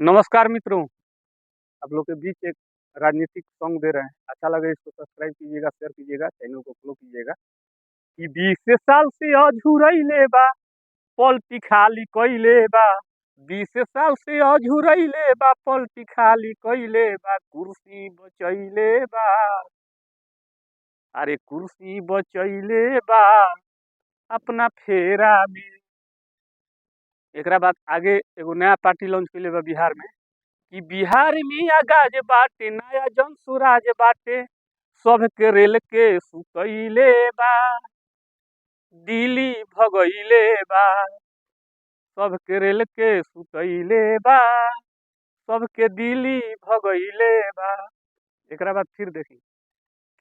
नमस्कार मित्रों। आप लोग के बीच एक राजनीतिक सॉन्ग दे रहे हैं। अच्छा लगे इसको सब्सक्राइब कीजिएगा, शेयर कीजिएगा, चैनल को फॉलो कीजिएगा। कि 20 साल से अझुरैले बा पलटी खाली कइले बा। 20 साल से अझुरैले बा पलटी खाली कइले बा। कुर्सी बचैले बा, अरे कुर्सी बचैले बा अपना फेरा में। एकरा बाद आगे एगो नया पार्टी लॉन्च कइले बा बिहार में कि बिहार में आगाज बाटे, नया जन सुराज बाटे। सब के रेल के सुतैले बा, दिल्ली भगैले बा। सब के रेल के सुतैले बा, सब के दिल्ली भगैले बा। एकरा बाद फिर देखी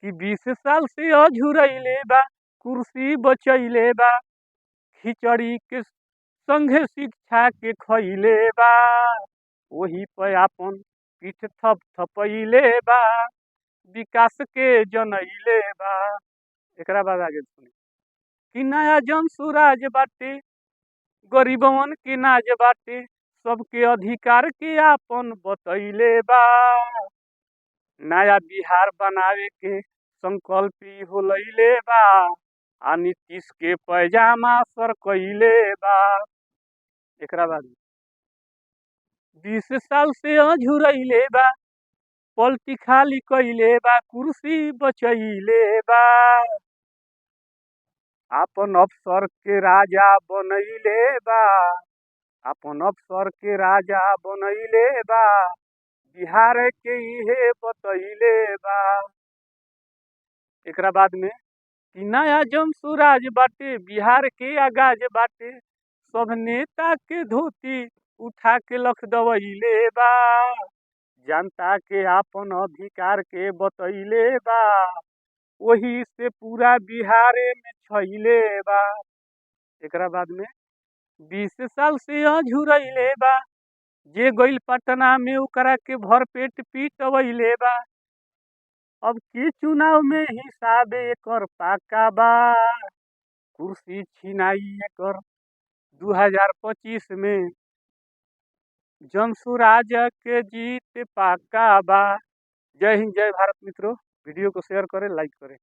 कि 20 साल से अझुरैले बा कुर्सी बचैले बा। खिचड़ी के संघे शिक्षा के खैले बा, वही पे आपन पीठ थप थपैले बा। विकास के जनैले बा। एकरा बाद आगे सुनी कि नया जन सुराज बाटे, गरीबवन के नाज बाटे। सबके अधिकार के आपन बतैले बा। नया बिहार बनावे के संकल्प ई होलैले बा। आ नीतीश के पैजामा सर कैले बा। एकरा बाद 20 साल से अझुरैले बा पलटी खाली कइले बा। कुर्सी बचैले बा, आपन अफसर के राजा बनैले बा। आपन अफसर के राजा बनैले बा, बिहार के इहे बतैले बा। एकरा बाद में कि नया जन सुराज बाटे, बिहार के आगाज बाटे। सब नेता के धोती उठा के लख दवैले बा। जनता के आपन अधिकार के बतैले बा, वही से पूरा बिहारे में छैले बा। एकरा बाद में 20 साल से अझुरैले बा, जे गइल पटना में ओकरा के भरपेट पीटवैले बा। अब के चुनाव में हिसाब एकर पाका बा। कुर्सी छिनाई एकर 2025 में, जनसुराज के जीत पाका बा। जय हिंद, जय भारत मित्रों। वीडियो को शेयर करें, लाइक करें।